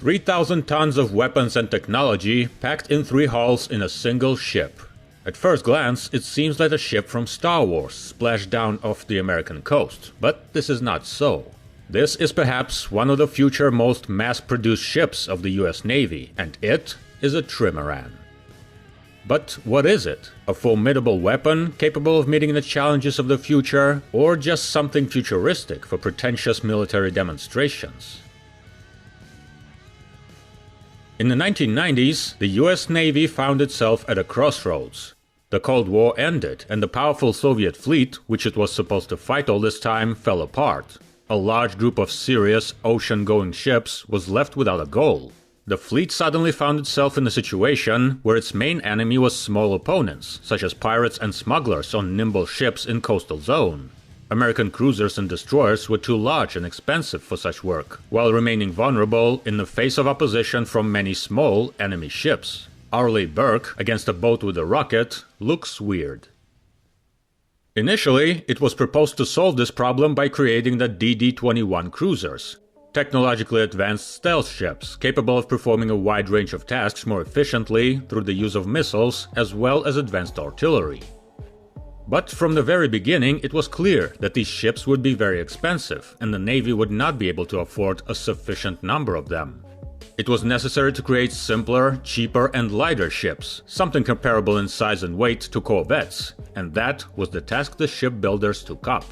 3,000 tons of weapons and technology packed in 3 hulls in a single ship. At first glance, it seems like a ship from Star Wars splashed down off the American coast, but this is not so. This is perhaps one of the future most mass-produced ships of the US Navy, and it is a trimaran. But what is it? A formidable weapon capable of meeting the challenges of the future, or just something futuristic for pretentious military demonstrations? In the 1990s, the US Navy found itself at a crossroads. The Cold War ended, and the powerful Soviet fleet, which it was supposed to fight all this time, fell apart. A large group of serious, ocean-going ships was left without a goal. The fleet suddenly found itself in a situation where its main enemy was small opponents, such as pirates and smugglers on nimble ships in coastal zone. American cruisers and destroyers were too large and expensive for such work, while remaining vulnerable in the face of opposition from many small enemy ships. Arleigh Burke against a boat with a rocket looks weird. Initially, it was proposed to solve this problem by creating the DD-21 cruisers, technologically advanced stealth ships capable of performing a wide range of tasks more efficiently through the use of missiles as well as advanced artillery. But from the very beginning, it was clear that these ships would be very expensive, and the Navy would not be able to afford a sufficient number of them. It was necessary to create simpler, cheaper, and lighter ships, something comparable in size and weight to corvettes, and that was the task the shipbuilders took up.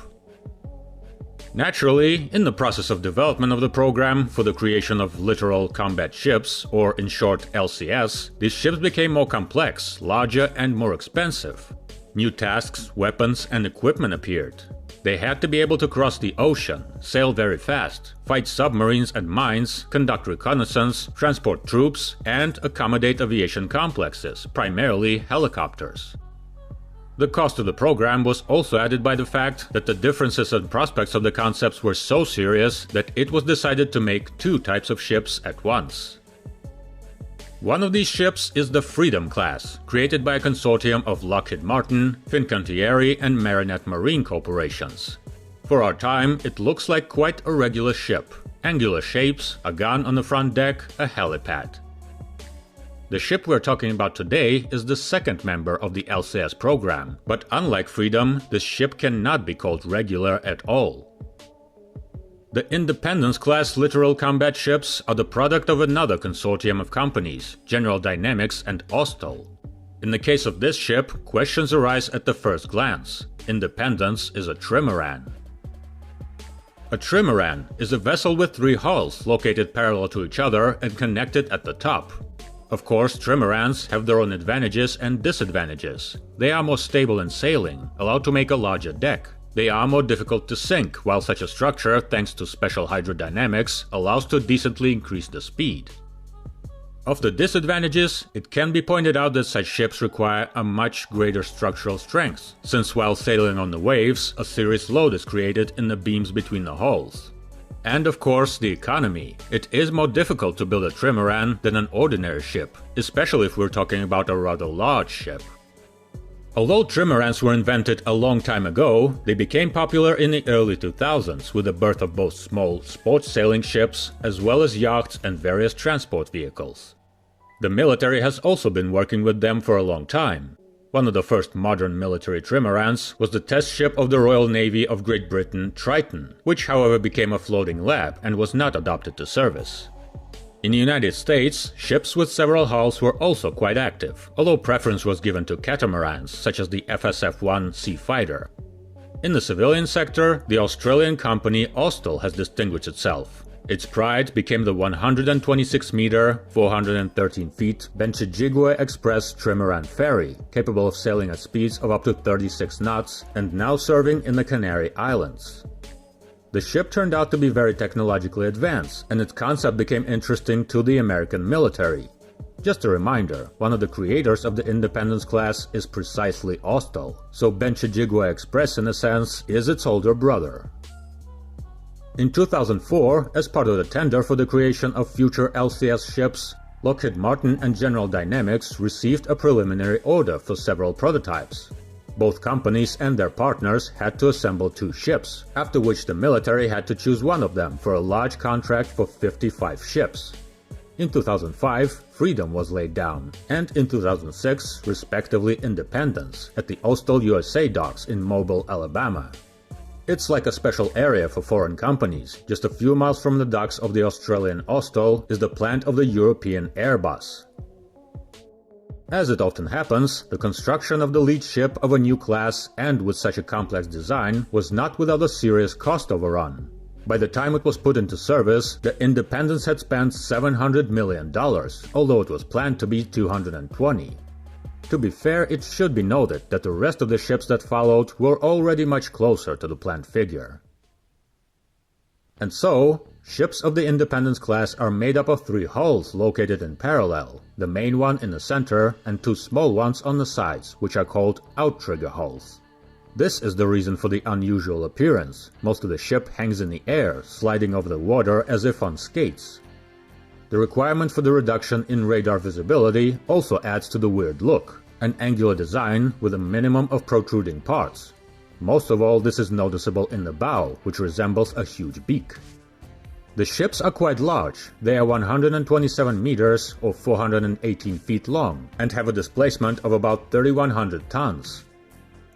Naturally, in the process of development of the program for the creation of littoral combat ships, or in short LCS, these ships became more complex, larger, and more expensive. New tasks, weapons, and equipment appeared. They had to be able to cross the ocean, sail very fast, fight submarines and mines, conduct reconnaissance, transport troops, and accommodate aviation complexes, primarily helicopters. The cost of the program was also added by the fact that the differences and prospects of the concepts were so serious that it was decided to make 2 types of ships at once. One of these ships is the Freedom class, created by a consortium of Lockheed Martin, Fincantieri, and Marinette Marine corporations. For our time, it looks like quite a regular ship. Angular shapes, a gun on the front deck, a helipad. The ship we're talking about today is the second member of the LCS program, but unlike Freedom, this ship cannot be called regular at all. The Independence class littoral combat ships are the product of another consortium of companies, General Dynamics and Austal. In the case of this ship, questions arise at the first glance. Independence is a trimaran. A trimaran is a vessel with 3 hulls located parallel to each other and connected at the top. Of course, trimarans have their own advantages and disadvantages. They are more stable in sailing, allowed to make a larger deck. They are more difficult to sink, while such a structure, thanks to special hydrodynamics, allows to decently increase the speed. Of the disadvantages, it can be pointed out that such ships require a much greater structural strength, since while sailing on the waves, a serious load is created in the beams between the hulls. And of course, the economy. It is more difficult to build a trimaran than an ordinary ship, especially if we're talking about a rather large ship. Although trimarans were invented a long time ago, they became popular in the early 2000s with the birth of both small sports sailing ships as well as yachts and various transport vehicles. The military has also been working with them for a long time. One of the first modern military trimarans was the test ship of the Royal Navy of Great Britain, Triton, which however became a floating lab and was not adopted to service. In the United States, ships with several hulls were also quite active, although preference was given to catamarans, such as the FSF-1 Sea Fighter. In the civilian sector, the Australian company Austal has distinguished itself. Its pride became the 126-meter, 413 feet Benchijigwe Express trimaran ferry, capable of sailing at speeds of up to 36 knots and now serving in the Canary Islands. The ship turned out to be very technologically advanced, and its concept became interesting to the American military. Just a reminder, one of the creators of the Independence class is precisely Austal, so Benchijigwe Express in a sense is its older brother. In 2004, as part of the tender for the creation of future LCS ships, Lockheed Martin and General Dynamics received a preliminary order for several prototypes. Both companies and their partners had to assemble 2 ships, after which the military had to choose one of them for a large contract for 55 ships. In 2005, Freedom was laid down, and in 2006, respectively, Independence, at the Ostel USA docks in Mobile, Alabama. It's like a special area for foreign companies. Just a few miles from the docks of the Australian Ostel is the plant of the European Airbus. As it often happens, the construction of the lead ship of a new class and with such a complex design was not without a serious cost overrun. By the time it was put into service, the Independence had spent $700 million, although it was planned to be $220. To be fair, it should be noted that the rest of the ships that followed were already much closer to the planned figure. And so, ships of the Independence class are made up of 3 hulls located in parallel, the main one in the center and 2 small ones on the sides, which are called outrigger hulls. This is the reason for the unusual appearance. Most of the ship hangs in the air, sliding over the water as if on skates. The requirement for the reduction in radar visibility also adds to the weird look, an angular design with a minimum of protruding parts. Most of all, this is noticeable in the bow, which resembles a huge beak. The ships are quite large. They are 127 meters or 418 feet long and have a displacement of about 3,100 tons.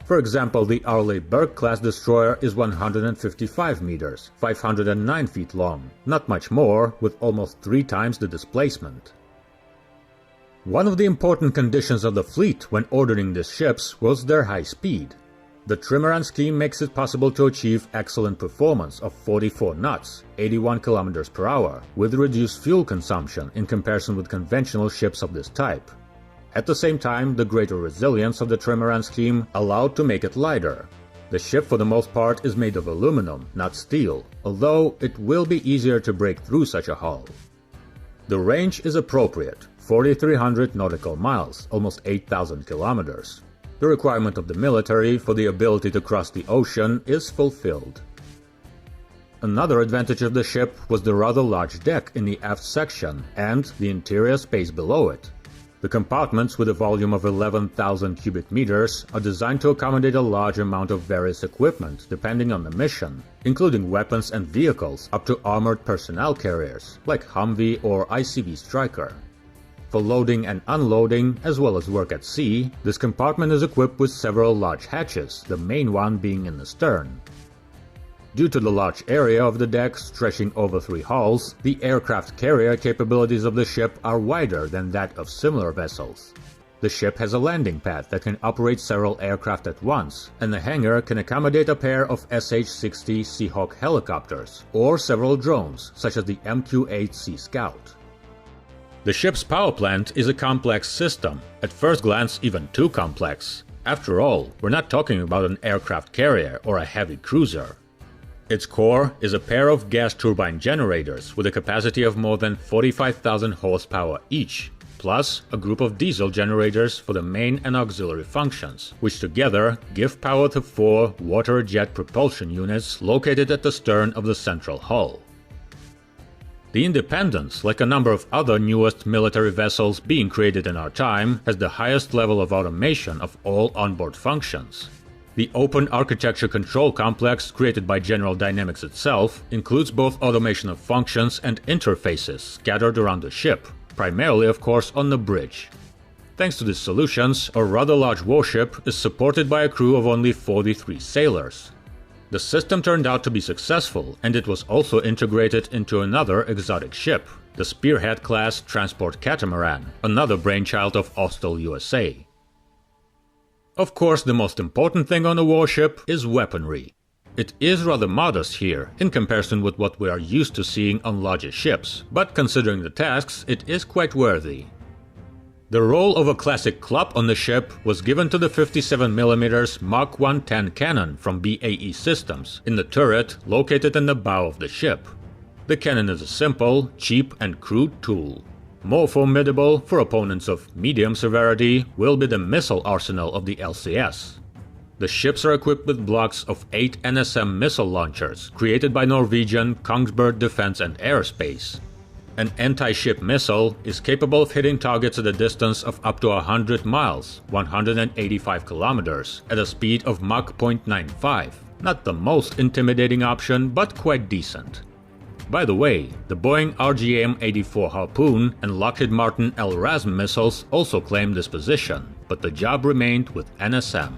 For example, the Arleigh-Burke-class destroyer is 155 meters, 509 feet long, not much more, with almost 3 times the displacement. One of the important conditions of the fleet when ordering these ships was their high speed. The trimaran scheme makes it possible to achieve excellent performance of 44 knots, 81 kilometers per hour, with reduced fuel consumption in comparison with conventional ships of this type. At the same time, the greater resilience of the trimaran scheme allowed to make it lighter. The ship for the most part is made of aluminum, not steel, although it will be easier to break through such a hull. The range is appropriate, 4,300 nautical miles, almost 8,000 kilometers. The requirement of the military for the ability to cross the ocean is fulfilled. Another advantage of the ship was the rather large deck in the aft section and the interior space below it. The compartments with a volume of 11,000 cubic meters are designed to accommodate a large amount of various equipment depending on the mission, including weapons and vehicles up to armored personnel carriers like Humvee or ICV Striker. For loading and unloading, as well as work at sea, this compartment is equipped with several large hatches, the main one being in the stern. Due to the large area of the deck stretching over 3 hulls, the aircraft carrier capabilities of the ship are wider than that of similar vessels. The ship has a landing pad that can operate several aircraft at once, and the hangar can accommodate a pair of SH-60 Seahawk helicopters, or several drones, such as the MQ-8 Sea Scout. The ship's power plant is a complex system, at first glance even too complex. After all, we're not talking about an aircraft carrier or a heavy cruiser. Its core is a pair of gas turbine generators with a capacity of more than 45,000 horsepower each, plus a group of diesel generators for the main and auxiliary functions, which together give power to 4 water jet propulsion units located at the stern of the central hull. The Independence, like a number of other newest military vessels being created in our time, has the highest level of automation of all onboard functions. The open architecture control complex created by General Dynamics itself includes both automation of functions and interfaces scattered around the ship, primarily of course on the bridge. Thanks to these solutions, a rather large warship is supported by a crew of only 43 sailors. The system turned out to be successful, and it was also integrated into another exotic ship, the Spearhead-class transport catamaran, another brainchild of Ostel USA. Of course, the most important thing on a warship is weaponry. It is rather modest here, in comparison with what we are used to seeing on larger ships, but considering the tasks, it is quite worthy. The role of a classic club on the ship was given to the 57mm Mark 110 cannon from BAE Systems in the turret located in the bow of the ship. The cannon is a simple, cheap and crude tool. More formidable for opponents of medium severity will be the missile arsenal of the LCS. The ships are equipped with blocks of 8 NSM missile launchers created by Norwegian Kongsberg Defence and Aerospace. An anti-ship missile is capable of hitting targets at a distance of up to 100 miles, 185 kilometers, at a speed of Mach 0.95. Not the most intimidating option, but quite decent. By the way, the Boeing RGM-84 Harpoon and Lockheed Martin LRASM missiles also claimed this position, but the job remained with NSM.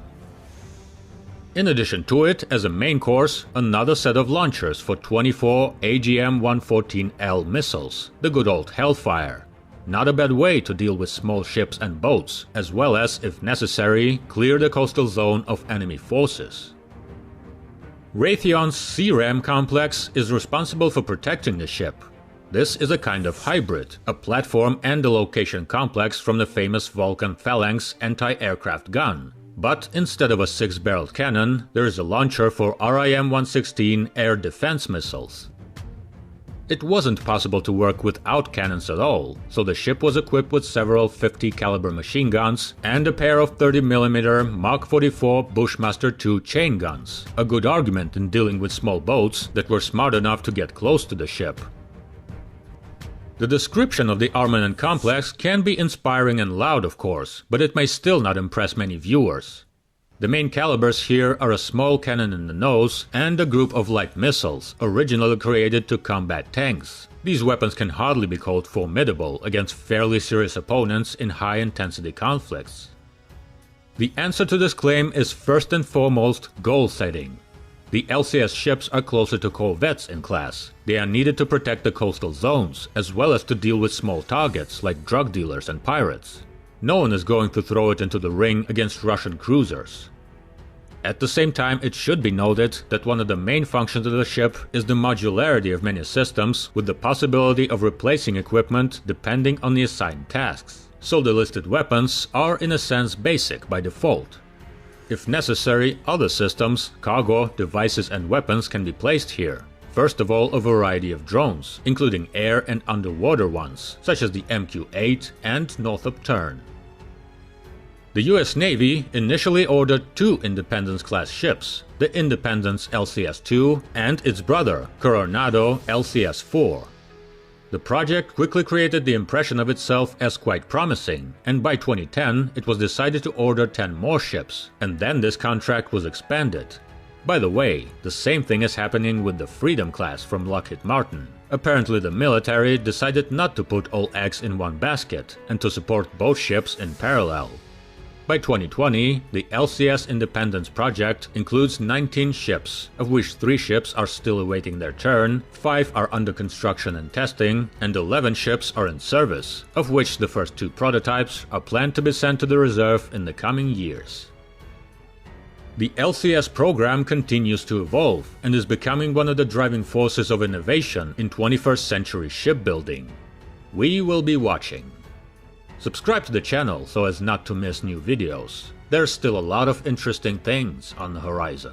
In addition to it, as a main course, another set of launchers for 24 AGM-114L missiles, the good old Hellfire. Not a bad way to deal with small ships and boats, as well as, if necessary, clear the coastal zone of enemy forces. Raytheon's CRAM complex is responsible for protecting the ship. This is a kind of hybrid, a platform and a location complex from the famous Vulcan Phalanx anti-aircraft gun. But instead of a 6-barreled cannon, there is a launcher for RIM-116 air defense missiles. It wasn't possible to work without cannons at all, so the ship was equipped with several 50 caliber machine guns and a pair of 30mm Mach 44 Bushmaster II chain guns, a good argument in dealing with small boats that were smart enough to get close to the ship. The description of the armament complex can be inspiring and loud, of course, but it may still not impress many viewers. The main calibers here are a small cannon in the nose and a group of light missiles, originally created to combat tanks. These weapons can hardly be called formidable against fairly serious opponents in high-intensity conflicts. The answer to this claim is first and foremost goal setting. The LCS ships are closer to corvettes in class. They are needed to protect the coastal zones, as well as to deal with small targets like drug dealers and pirates. No one is going to throw it into the ring against Russian cruisers. At the same time, it should be noted that one of the main functions of the ship is the modularity of many systems, with the possibility of replacing equipment depending on the assigned tasks. So the listed weapons are in a sense basic by default. If necessary, other systems, cargo, devices and weapons can be placed here. First of all, a variety of drones, including air and underwater ones, such as the MQ-8 and Northrop Tern. The US Navy initially ordered 2 Independence-class ships, the Independence LCS-2 and its brother, Coronado LCS-4. The project quickly created the impression of itself as quite promising, and by 2010 it was decided to order 10 more ships, and then this contract was expanded. By the way, the same thing is happening with the Freedom class from Lockheed Martin. Apparently the military decided not to put all eggs in one basket, and to support both ships in parallel. By 2020, the LCS Independence project includes 19 ships, of which 3 ships are still awaiting their turn, 5 are under construction and testing, and 11 ships are in service, of which the first 2 prototypes are planned to be sent to the reserve in the coming years. The LCS program continues to evolve and is becoming one of the driving forces of innovation in 21st century shipbuilding. We will be watching. Subscribe to the channel so as not to miss new videos. There's still a lot of interesting things on the horizon.